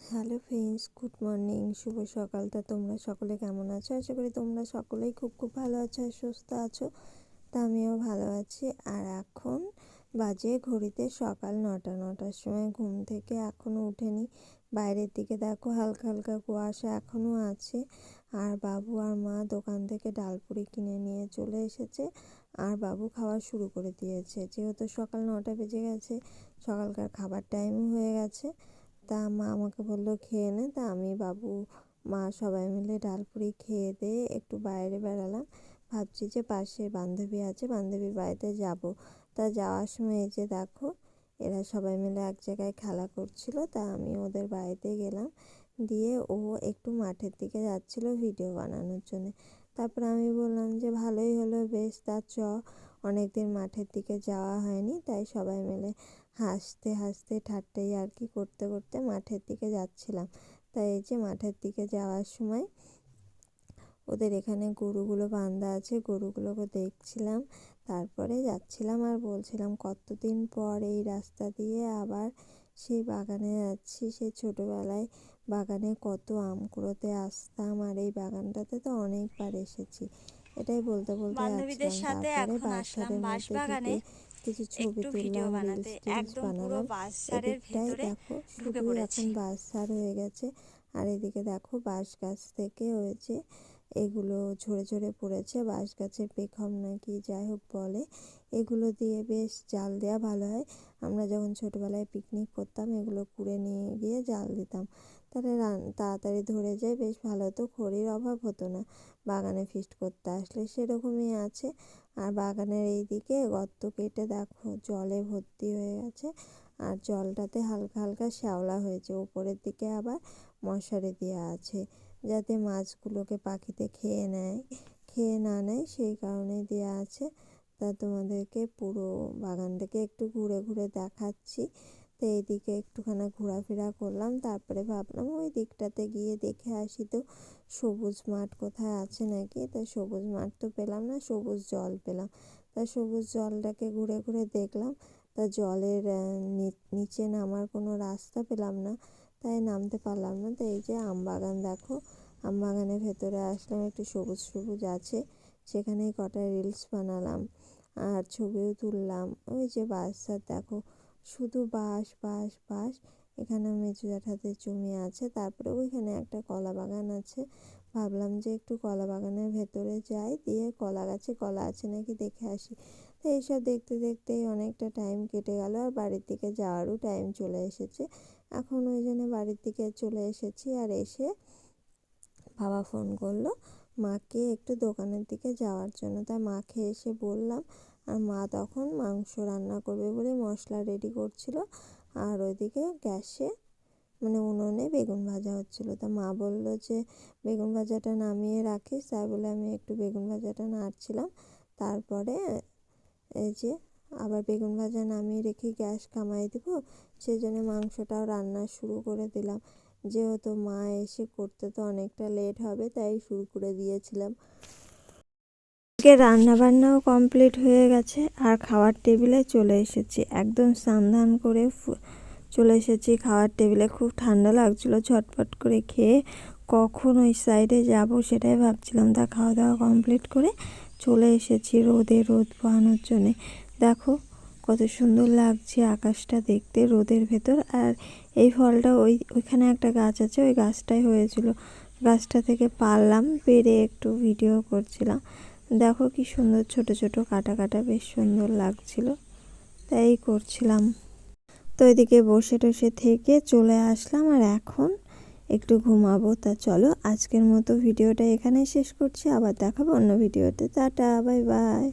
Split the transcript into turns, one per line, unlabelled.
Hello friends, good morning, শুভ সকাল। তা তোমরা সকলে কেমন আছো? আশা করি তোমরা সকলেই খুব ভালো আছো আর সুস্থ আছো। তা আমিও ভালো আছি। আর এখন বাজে ঘড়িতে সকাল 9টার সময়। ঘুম থেকে এখনও উঠেনি। বাইরের দিকে দেখো হালকা হালকা কুয়াশা এখনও আছে। আর বাবু আর মা দোকান থেকে ডালপুরি কিনে নিয়ে চলে এসেছে। আর বাবু খাওয়া শুরু করে দিয়েছে। যেহেতু সকাল 9টা বেজে গেছে, সকালকার খাবার টাইমও হয়ে গেছে। তা মা আমাকে বললো খেয়ে নে। তা আমি, বাবু, মা সবাই মিলে ডালপুরি খেয়ে দিয়ে একটু বাইরে বেরালাম। ভাবছি যে পাশে বান্ধবী আছে, বান্ধবীর বাড়িতে যাব। তা যাওয়ার সময় এই যে দেখো, এরা সবাই মিলে এক জায়গায় খেলা করছিল। তা আমি ওদের বাড়িতে গেলাম, দিয়ে ও একটু মাঠের দিকে যাচ্ছিল ভিডিও বানানোর জন্য। তারপর আমি বললাম যে ভালোই হলো, বেশ, তা অনেকদিন মাঠের দিকে যাওয়া হয়নি। তাই সবাই মিলে হাসতে হাসতে ঠাট্টাই আর কি করতে করতে মাঠের দিকে যাচ্ছিলাম। তাই এই যে মাঠের দিকে যাওয়ার সময় ওদের এখানে গরুগুলো বাঁধা আছে, গরুগুলোকে দেখছিলাম। তারপরে যাচ্ছিলাম আর বলছিলাম কতদিন পর এই রাস্তা দিয়ে আবার সেই বাগানে যাচ্ছি। সেই ছোটোবেলায় বাগানে কত আম কুড়োতে আসতাম, আর এই বাগানটাতে তো অনেকবার এসেছি। এটাই বলতে বলতে
বান্ধবীদের
যাচ্ছিলাম।
সাথে
তারপরে
এখন আসলাম
বাঁশঝাড়ের মধ্যে
বাঁশবাগানে
ঢুকে কিছু ছবি
একটু ভিডিও
তুললাম,
বানাতে।
রিলস
একদম পুরো
বানালাম।
বাঁশঝাড়ের
এদিকটায়
ভেতরে
দেখো
ঢুকে
শুধুই এখন
পড়েছি।
বাঁশঝাড় হয়ে গেছে। আর এদিকে দেখো বাঁশ গাছ থেকে হয়েছে এগুলো ঝরে ঝরে পড়েছে, বাঁশ গাছের পেখম নাকি যাই হোক বলে। এগুলো দিয়ে বেশ জাল দেওয়া ভালো হয়। আমরা যখন ছোটোবেলায় পিকনিক করতাম এগুলো কুড়ে নিয়ে গিয়ে জাল দিতাম, তাহলে তাড়াতাড়ি ধরে যায়, বেশ ভালো হতো, খড়ির অভাব হতো না বাগানে ফিস্ট করতে আসলে। সেরকমই আছে। আর বাগানের এই দিকে গর্ত কেটে দেখো জলে ভর্তি হয়ে গেছে। আর জলটাতে হালকা হালকা শ্যাওলা হয়েছে। উপরের দিকে আবার মশারি দেওয়া আছে, যাতে মাছগুলোকে পাখিতে খেয়ে না নেয়, সেই কারণে দেওয়া আছে। তা তোমাদেরকে পুরো বাগানটাকে একটু ঘুরে ঘুরে দেখাচ্ছি। তো এইদিকে একটুখানি ঘোরাফেরা করলাম। তারপরে ভাবলাম ওই দিকটাতে গিয়ে দেখে আসি তো সবুজ মাঠ কোথায় আছে নাকি। তা সবুজ মাঠ তো পেলাম না, সবুজ জল পেলাম। তা সবুজ জলটাকে ঘুরে ঘুরে দেখলাম। তা জলের নিচে নামার কোনো রাস্তা পেলাম না, তাই নামতে পারলাম না। তো এই যে আম বাগান দেখো, আম বাগানের ভেতরে আসলাম, একটু সবুজ সবুজ আছে, সেখানেই কটা রিলস বানালাম আর ছবিও তুললাম। ওই যে বাঁশঝাড় দেখো, শুধু বাঁশ বাঁশ বাঁশ। এখানে মেজো জ্যাঠাদের জমি আছে। তারপরে ওইখানে একটা কলা বাগান আছে। ভাবলাম যে একটু কলা বাগানের ভেতরে যাই, দিয়ে কলা গাছে কলা আছে নাকি দেখে আসি। তো এইসব দেখতে দেখতেই অনেকটা টাইম কেটে গেল, আর বাড়ির দিকে যাওয়ারও টাইম চলে এসেছে। এখন ওই জন্য বাড়ির দিকে চলে এসেছি। আর এসে বাবা ফোন করলো মাকে একটু দোকানের দিকে যাওয়ার জন্য। তাই মাকে এসে বললাম। আর মা তখন মাংস রান্না করবে বলে মশলা রেডি করছিল। আর ওইদিকে গ্যাসে মানে উনুনে বেগুন ভাজা হচ্ছিল। তা মা বলল যে বেগুন ভাজাটা নামিয়ে রাখিস, তাই বলে আমি একটু বেগুন ভাজাটা নাড়ছিলাম। তারপরে এই যে আবার বেগুন ভাজা নামিয়ে রেখে গ্যাস কামাই দিব, সেই জন্য মাংসটাও রান্না শুরু করে দিলাম। যেহেতু মা এসে করতে তো অনেকটা লেট হবে, তাই শুরু করে দিয়েছিলাম। রান্না বান্নাও কমপ্লিট হয়ে গেছে, আর খাওয়ার টেবিলে চলে এসেছি। একদম স্নান করে চলে এসেছি খাওয়ার টেবিলে। খুব ঠান্ডা লাগছিল, ঝটপট করে খেয়ে কখন ওই সাইডে যাব সেটাই ভাবছিলাম। তা খাওয়া দাওয়া কমপ্লিট করে চলে এসেছি রোদ পোহানোর জন্যে। দেখো কত সুন্দর লাগছে আকাশটা দেখতে রোদের ভেতর। আর এই ফলটা ওইখানে একটা গাছ আছে, ওই গাছটাই হয়েছিল। গাছটা থেকে পারলাম, পেরে একটু ভিডিও করছিলাম। দেখো কি সুন্দর ছোট ছোট কাটা কাটা, বেশ সুন্দর লাগছিল, তাই করছিলাম। তো এদিকে বসে টসে থেকে চলে আসলাম, আর এখন একটু ঘুমাবো। তা চলো আজকের মতো ভিডিওটা এখানেই শেষ করছি, আবার দেখাবো অন্য ভিডিওতে। Tata, bye bye.